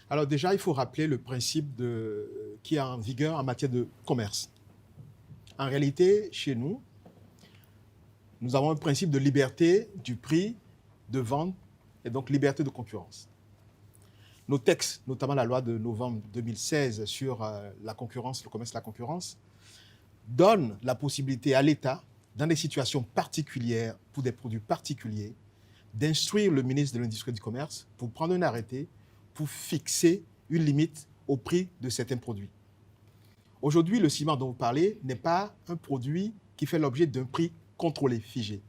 Alors déjà, il faut rappeler le principe qui est en vigueur en matière de commerce. En réalité, chez nous, nous avons un principe de liberté du prix de vente et donc liberté de concurrence. Nos textes, notamment la loi de novembre 2016 sur la concurrence, le commerce et la concurrence, donnent la possibilité à l'État, dans des situations particulières, pour des produits particuliers, d'instruire le ministre de l'Industrie et du Commerce pour prendre un arrêté pour fixer une limite au prix de certains produits. Aujourd'hui, le ciment dont vous parlez n'est pas un produit qui fait l'objet d'un prix contrôlé, figé.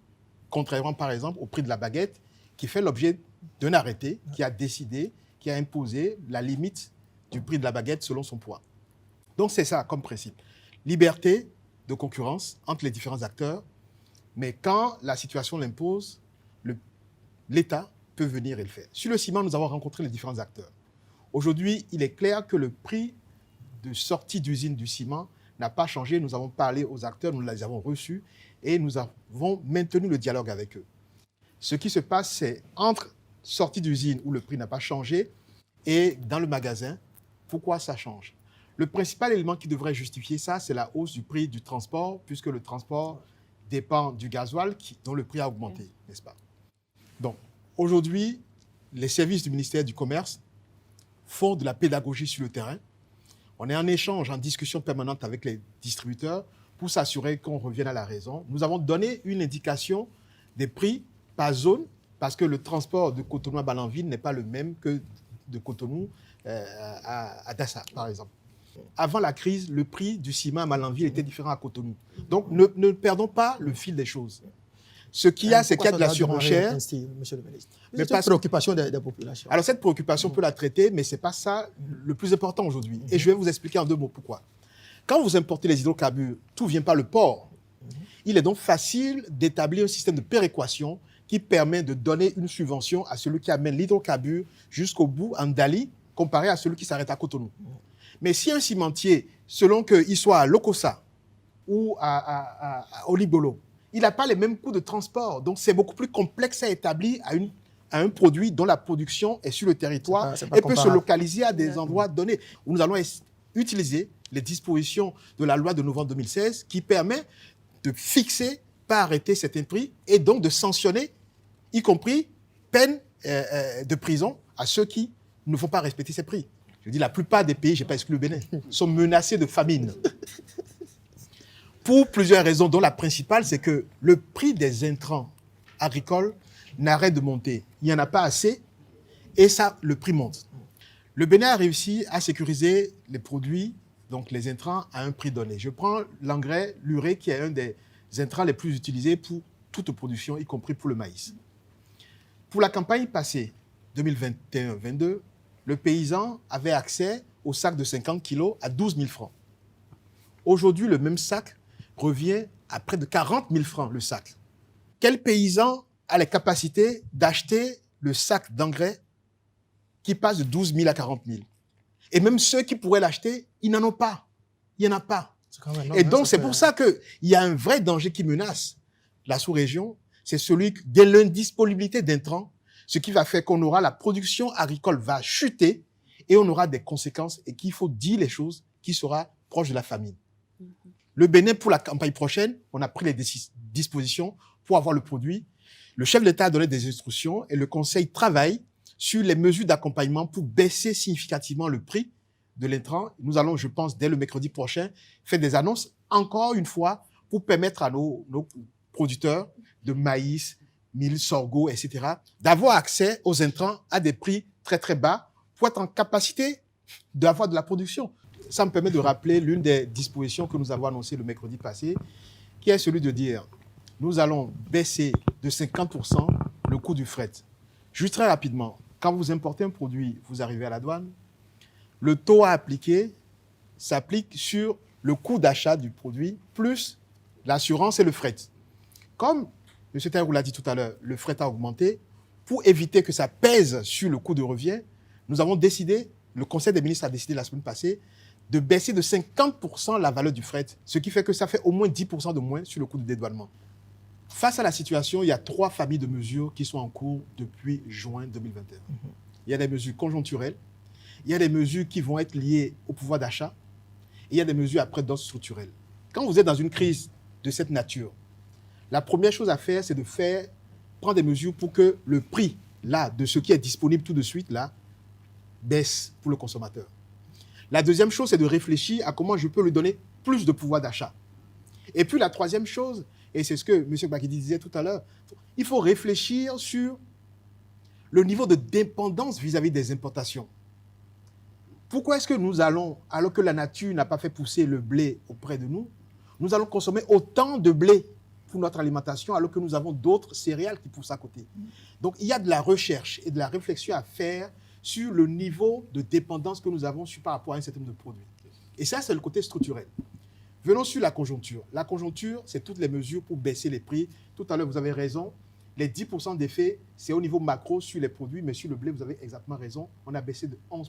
Contrairement, par exemple, au prix de la baguette, qui fait l'objet d'un arrêté qui a décidé, qui a imposé la limite du prix de la baguette selon son poids. Donc c'est ça comme principe. Liberté de concurrence entre les différents acteurs, mais quand la situation l'impose, l'État peut venir et le faire. Sur le ciment, nous avons rencontré les différents acteurs. Aujourd'hui, il est clair que le prix de sortie d'usine du ciment n'a pas changé. Nous avons parlé aux acteurs, nous les avons reçus et nous avons maintenu le dialogue avec eux. Ce qui se passe, c'est entre sortie d'usine où le prix n'a pas changé et dans le magasin, pourquoi ça change? Le principal élément qui devrait justifier ça, c'est la hausse du prix du transport, puisque le transport dépend du gasoil dont le prix a augmenté, n'est-ce pas? Donc, aujourd'hui, les services du ministère du Commerce font de la pédagogie sur le terrain. On est en échange, en discussion permanente avec les distributeurs pour s'assurer qu'on revienne à la raison. Nous avons donné une indication des prix par zone, parce que le transport de Cotonou à Balanville n'est pas le même que de Cotonou à Dassa, par exemple. Avant la crise, le prix du ciment à Balanville était différent à Cotonou. Donc, ne perdons pas le fil des choses. Ce qu'il y a, c'est qu'il y a de la surenchère. Ainsi, monsieur le ministre. Mais C'est une préoccupation des populations. Alors, cette préoccupation, on peut la traiter, mais ce n'est pas ça le plus important aujourd'hui. Et je vais vous expliquer en 2 mots pourquoi. Quand vous importez les hydrocarbures, tout ne vient pas le port. Il est donc facile d'établir un système de péréquation qui permet de donner une subvention à celui qui amène l'hydrocarbure jusqu'au bout en Dali, comparé à celui qui s'arrête à Cotonou. Mais si un cimentier, selon qu'il soit à Lokossa ou à Olibolo, il n'a pas les mêmes coûts de transport. Donc, c'est beaucoup plus complexe à établir à un produit dont la production est sur le territoire et peut se localiser à des endroits donnés. Où nous allons utiliser les dispositions de la loi de novembre 2016 qui permet de fixer par arrêté certains prix et donc de sanctionner, y compris peine de prison à ceux qui ne font pas respecter ces prix. Je dis la plupart des pays, je n'ai pas exclu le Bénin, sont menacés de famine. Pour plusieurs raisons, dont la principale, c'est que le prix des intrants agricoles n'arrête de monter. Il n'y en a pas assez et ça, le prix monte. Le Bénin a réussi à sécuriser les produits, donc les intrants, à un prix donné. Je prends l'engrais, l'urée, qui est un des intrants les plus utilisés pour toute production, y compris pour le maïs. Pour la campagne passée, 2021-22, le paysan avait accès au sac de 50 kilos à 12 000 francs. Aujourd'hui, le même sac revient à près de 40 000 francs le sac. Quel paysan a la capacité d'acheter le sac d'engrais qui passe de 12 000 à 40 000? Et même ceux qui pourraient l'acheter, ils n'en ont pas. Il n'y en a pas. Et donc, c'est pour ça qu'il y a un vrai danger qui menace la sous-région. C'est celui de l'indisponibilité d'intrants, ce qui va faire qu'on aura la production agricole va chuter et on aura des conséquences et qu'il faut dire les choses qui sera proche de la famine. Le Bénin, pour la campagne prochaine, on a pris les dispositions pour avoir le produit. Le chef de l'État a donné des instructions et le Conseil travaille sur les mesures d'accompagnement pour baisser significativement le prix de l'intrant. Nous allons, je pense, dès le mercredi prochain, faire des annonces, encore une fois, pour permettre à nos producteurs de maïs, mil, sorgho, etc., d'avoir accès aux intrants à des prix très, très bas pour être en capacité d'avoir de la production. Ça me permet de rappeler l'une des dispositions que nous avons annoncées le mercredi passé, qui est celui de dire nous allons baisser de 50% le coût du fret. Juste très rapidement, quand vous importez un produit, vous arrivez à la douane, le taux à appliquer s'applique sur le coût d'achat du produit plus l'assurance et le fret. Comme M. Taïrou l'a dit tout à l'heure, le fret a augmenté. Pour éviter que ça pèse sur le coût de revient, nous avons décidé, le Conseil des ministres a décidé la semaine passée, de baisser de 50% la valeur du fret, ce qui fait que ça fait au moins 10% de moins sur le coût de dédouanement. Face à la situation, il y a 3 familles de mesures qui sont en cours depuis juin 2021. Il y a des mesures conjoncturelles, il y a des mesures qui vont être liées au pouvoir d'achat et il y a des mesures après d'ordre structurel. Quand vous êtes dans une crise de cette nature, la première chose à faire, c'est de prendre des mesures pour que le prix là, de ce qui est disponible tout de suite là, baisse pour le consommateur. La deuxième chose, c'est de réfléchir à comment je peux lui donner plus de pouvoir d'achat. Et puis la troisième chose, et c'est ce que M. Bakidi disait tout à l'heure, il faut réfléchir sur le niveau de dépendance vis-à-vis des importations. Pourquoi est-ce que nous allons, alors que la nature n'a pas fait pousser le blé auprès de nous, nous allons consommer autant de blé pour notre alimentation alors que nous avons d'autres céréales qui poussent à côté? Donc il y a de la recherche et de la réflexion à faire sur le niveau de dépendance que nous avons par rapport à un certain nombre de produits. Et ça, c'est le côté structurel. Venons sur la conjoncture. La conjoncture, c'est toutes les mesures pour baisser les prix. Tout à l'heure, vous avez raison. Les 10% d'effet, c'est au niveau macro sur les produits, mais sur le blé, vous avez exactement raison. On a baissé de 11%.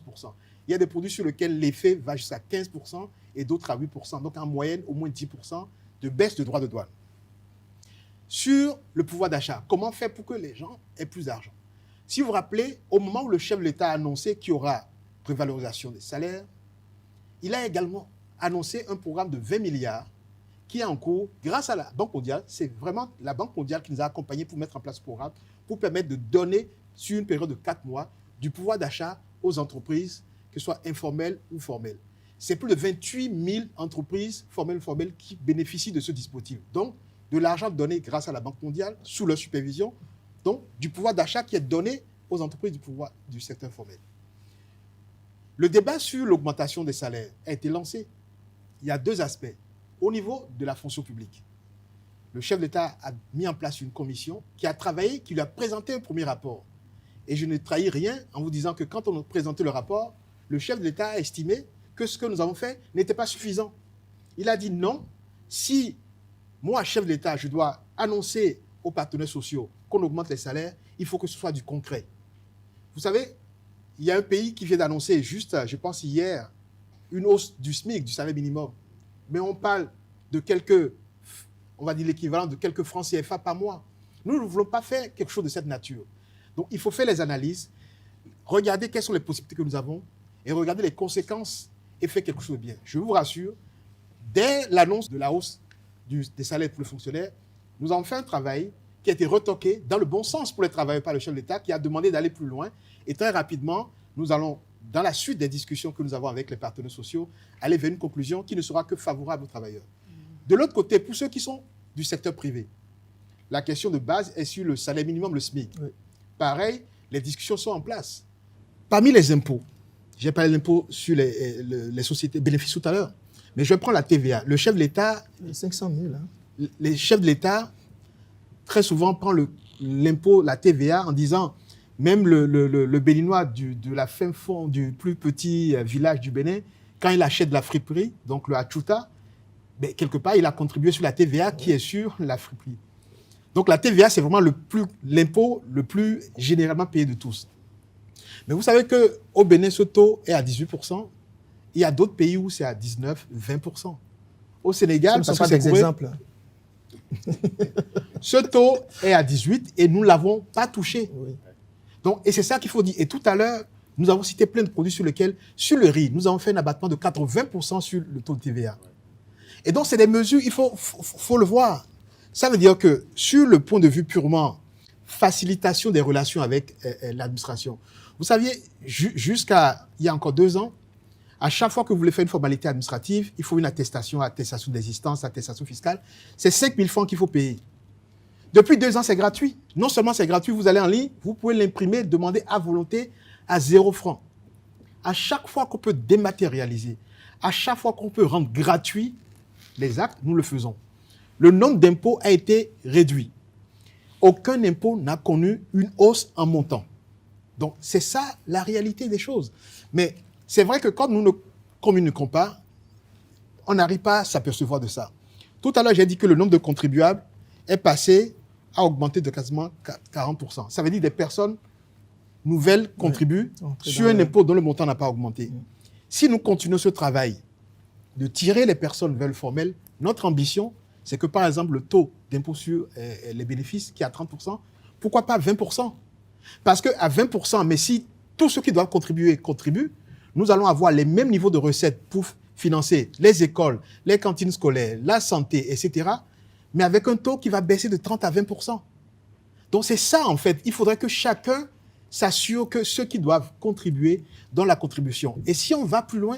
Il y a des produits sur lesquels l'effet va jusqu'à 15% et d'autres à 8%. Donc, en moyenne, au moins 10% de baisse de droits de douane. Sur le pouvoir d'achat, comment faire pour que les gens aient plus d'argent? Si vous vous rappelez, au moment où le chef de l'État a annoncé qu'il y aura revalorisation des salaires, il a également annoncé un programme de 20 milliards qui est en cours grâce à la Banque mondiale. C'est vraiment la Banque mondiale qui nous a accompagnés pour mettre en place ce programme, pour permettre de donner, sur une période de 4 mois, du pouvoir d'achat aux entreprises, que ce soit informelles ou formelles. C'est plus de 28 000 entreprises formelles ou formelles qui bénéficient de ce dispositif. Donc, de l'argent donné grâce à la Banque mondiale, sous leur supervision, donc du pouvoir d'achat qui est donné aux entreprises du secteur formel. Le débat sur l'augmentation des salaires a été lancé. Il y a deux aspects. Au niveau de la fonction publique, le chef d'État a mis en place une commission qui a travaillé, qui lui a présenté un premier rapport. Et je ne trahis rien en vous disant que quand on a présenté le rapport, le chef de l'État a estimé que ce que nous avons fait n'était pas suffisant. Il a dit non, si moi, chef de l'État, je dois annoncer aux partenaires sociaux qu'on augmente les salaires, il faut que ce soit du concret. Vous savez, il y a un pays qui vient d'annoncer, juste, je pense hier, une hausse du SMIC, du salaire minimum. Mais on parle de quelques, on va dire l'équivalent de quelques francs CFA par mois. Nous ne voulons pas faire quelque chose de cette nature. Donc, il faut faire les analyses, regarder quelles sont les possibilités que nous avons et regarder les conséquences et faire quelque chose de bien. Je vous rassure, dès l'annonce de la hausse des salaires pour les fonctionnaires, nous avons fait un travail qui a été retoqué dans le bon sens pour les travailleurs par le chef de l'État, qui a demandé d'aller plus loin. Et très rapidement, nous allons, dans la suite des discussions que nous avons avec les partenaires sociaux, aller vers une conclusion qui ne sera que favorable aux travailleurs. De l'autre côté, pour ceux qui sont du secteur privé, la question de base est sur le salaire minimum, le SMIC. Oui. Pareil, les discussions sont en place. Parmi les impôts, j'ai parlé de l'impôt sur les sociétés bénéfices tout à l'heure, mais je prends la TVA. Le chef de l'État... 500 000. Hein. Les chefs de l'État, très souvent, prend l'impôt, la TVA, en disant, même le Béninois de la fin fond du plus petit village du Bénin, quand il achète de la friperie, donc le Hachuta, ben, quelque part, il a contribué sur la TVA qui est sur la friperie. Donc la TVA, c'est vraiment l'impôt le plus généralement payé de tous. Mais vous savez qu'au Bénin, ce taux est à 18%. Il y a d'autres pays où c'est à 19, 20%. Au Sénégal, ce ne sont pas des exemples. Ce taux est à 18 et nous ne l'avons pas touché. Oui. Donc, et c'est ça qu'il faut dire. Et tout à l'heure, nous avons cité plein de produits sur lesquels, sur le riz, nous avons fait un abattement de 80% sur le taux de TVA. Et donc, c'est des mesures, il faut le voir. Ça veut dire que sur le point de vue purement facilitation des relations avec l'administration, vous saviez, jusqu'à il y a encore 2 ans, à chaque fois que vous voulez faire une formalité administrative, il faut une attestation d'existence, attestation fiscale. C'est 5 000 francs qu'il faut payer. Depuis 2 ans, c'est gratuit. Non seulement c'est gratuit, vous allez en ligne, vous pouvez l'imprimer, demander à volonté à 0 francs. À chaque fois qu'on peut dématérialiser, à chaque fois qu'on peut rendre gratuit les actes, nous le faisons. Le nombre d'impôts a été réduit. Aucun impôt n'a connu une hausse en montant. Donc, c'est ça la réalité des choses. Mais c'est vrai que quand nous ne communiquons pas, on n'arrive pas à s'apercevoir de ça. Tout à l'heure, j'ai dit que le nombre de contribuables est passé à augmenter de quasiment 40%. Ça veut dire que des personnes nouvelles contribuent sur un impôt dont le montant n'a pas augmenté. Si nous continuons ce travail de tirer les personnes vers le formel, notre ambition, c'est que par exemple le taux d'impôt sur les bénéfices qui est à 30%, pourquoi pas 20%? Parce qu'à 20%, mais si tous ceux qui doivent contribuer contribuent, nous allons avoir les mêmes niveaux de recettes pour financer les écoles, les cantines scolaires, la santé, etc., mais avec un taux qui va baisser de 30 à 20%. Donc c'est ça, en fait. Il faudrait que chacun s'assure que ceux qui doivent contribuer donnent la contribution. Et si on va plus loin,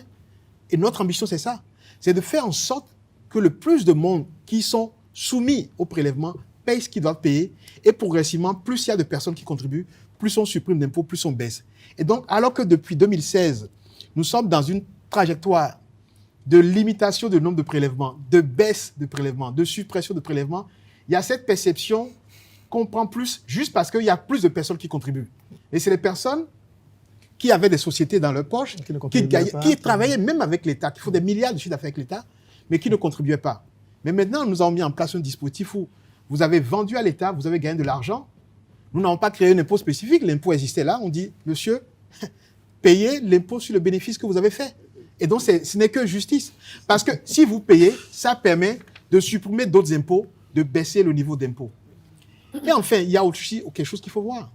et notre ambition, c'est ça, c'est de faire en sorte que le plus de monde qui sont soumis au prélèvement paye ce qu'ils doivent payer. Et progressivement, plus il y a de personnes qui contribuent, plus on supprime d'impôts, plus on baisse. Et donc, alors que depuis 2016, nous sommes dans une trajectoire de limitation du nombre de prélèvements, de baisse de prélèvements, de suppression de prélèvements, il y a cette perception qu'on prend plus juste parce qu'il y a plus de personnes qui contribuent. Et c'est les personnes qui avaient des sociétés dans leur poche, qui travaillaient même avec l'État, qui font des milliards de chiffres d'affaires avec l'État, mais qui ne contribuaient pas. Mais maintenant, nous avons mis en place un dispositif où vous avez vendu à l'État, vous avez gagné de l'argent. Nous n'avons pas créé un impôt spécifique, l'impôt existait là. On dit, monsieur, payez l'impôt sur le bénéfice que vous avez fait. Et donc, ce n'est que justice. Parce que si vous payez, ça permet de supprimer d'autres impôts, de baisser le niveau d'impôt. Et enfin, il y a aussi quelque chose qu'il faut voir.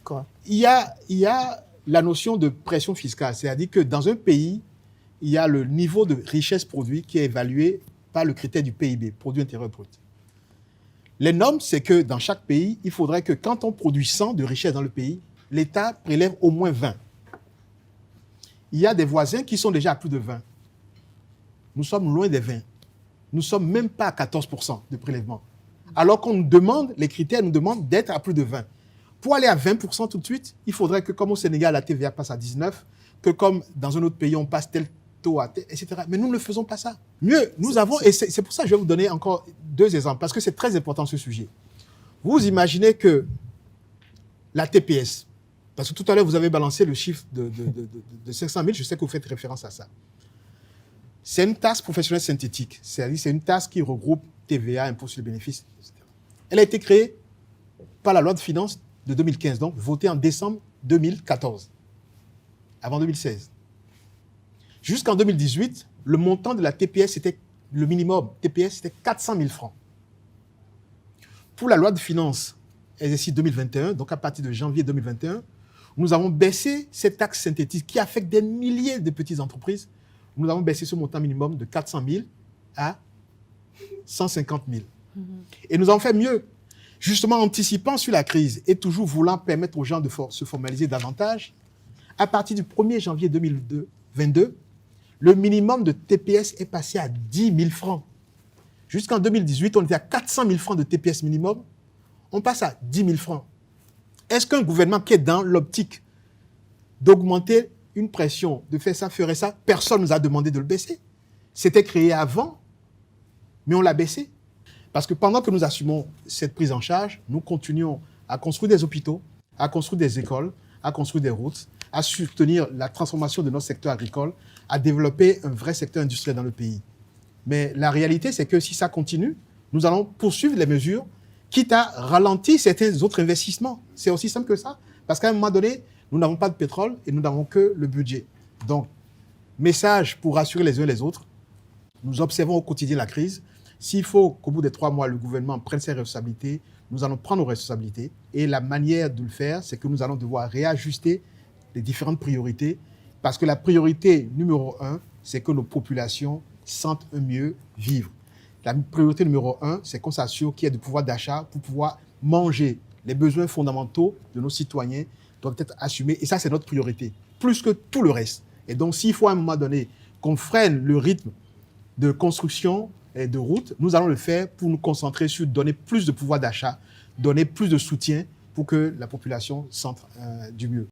Quoi? Il y a la notion de pression fiscale. C'est-à-dire que dans un pays, il y a le niveau de richesse produit qui est évalué par le critère du PIB, produit intérieur brut. Les normes, c'est que dans chaque pays, il faudrait que quand on produit 100 de richesse dans le pays, l'État prélève au moins 20. Il y a des voisins qui sont déjà à plus de 20. Nous sommes loin des 20. Nous ne sommes même pas à 14% de prélèvement. Alors qu'on nous demande, les critères nous demandent d'être à plus de 20. Pour aller à 20% tout de suite, il faudrait que comme au Sénégal, la TVA passe à 19, que comme dans un autre pays, on passe tel taux à tel, etc. Mais nous ne faisons pas ça. Mieux, nous avons, et c'est pour ça que je vais vous donner encore 2 exemples, parce que c'est très important ce sujet. Vous imaginez que la TPS, parce que tout à l'heure, vous avez balancé le chiffre de 500 000, je sais que vous faites référence à ça. C'est une taxe professionnelle synthétique, c'est-à-dire c'est une taxe qui regroupe TVA, impôt sur les bénéfices, etc. Elle a été créée par la loi de finances de 2015, donc votée en décembre 2014, avant 2016. Jusqu'en 2018, le montant de la TPS, c'était le minimum TPS, c'était 400 000 francs. Pour la loi de finances exercice 2021, donc à partir de janvier 2021, nous avons baissé cette taxe synthétique qui affecte des milliers de petites entreprises. Nous avons baissé ce montant minimum de 400 000 à 150 000. Et nous avons fait mieux. Justement, anticipant sur la crise et toujours voulant permettre aux gens de se formaliser davantage, à partir du 1er janvier 2022, le minimum de TPS est passé à 10 000 francs. Jusqu'en 2018, on était à 400 000 francs de TPS minimum. On passe à 10 000 francs. Est-ce qu'un gouvernement qui est dans l'optique d'augmenter une pression, de faire ça, ferait ça? Personne ne nous a demandé de le baisser. C'était créé avant, mais on l'a baissé. Parce que pendant que nous assumons cette prise en charge, nous continuons à construire des hôpitaux, à construire des écoles, à construire des routes, à soutenir la transformation de notre secteur agricole, à développer un vrai secteur industriel dans le pays. Mais la réalité, c'est que si ça continue, nous allons poursuivre les mesures, quitte à ralentir certains autres investissements. C'est aussi simple que ça. Parce qu'à un moment donné, nous n'avons pas de pétrole et nous n'avons que le budget. Donc, message pour rassurer les uns et les autres, nous observons au quotidien la crise. S'il faut qu'au bout des 3 mois, le gouvernement prenne ses responsabilités, nous allons prendre nos responsabilités. Et la manière de le faire, c'est que nous allons devoir réajuster les différentes priorités. Parce que la priorité numéro 1, c'est que nos populations sentent un mieux vivre. La priorité numéro 1, c'est qu'on s'assure qu'il y ait du pouvoir d'achat pour pouvoir manger. Les besoins fondamentaux de nos citoyens doivent être assumés. Et ça, c'est notre priorité, plus que tout le reste. Et donc, s'il faut à un moment donné qu'on freine le rythme de construction et de route, nous allons le faire pour nous concentrer sur donner plus de pouvoir d'achat, donner plus de soutien pour que la population sente du mieux.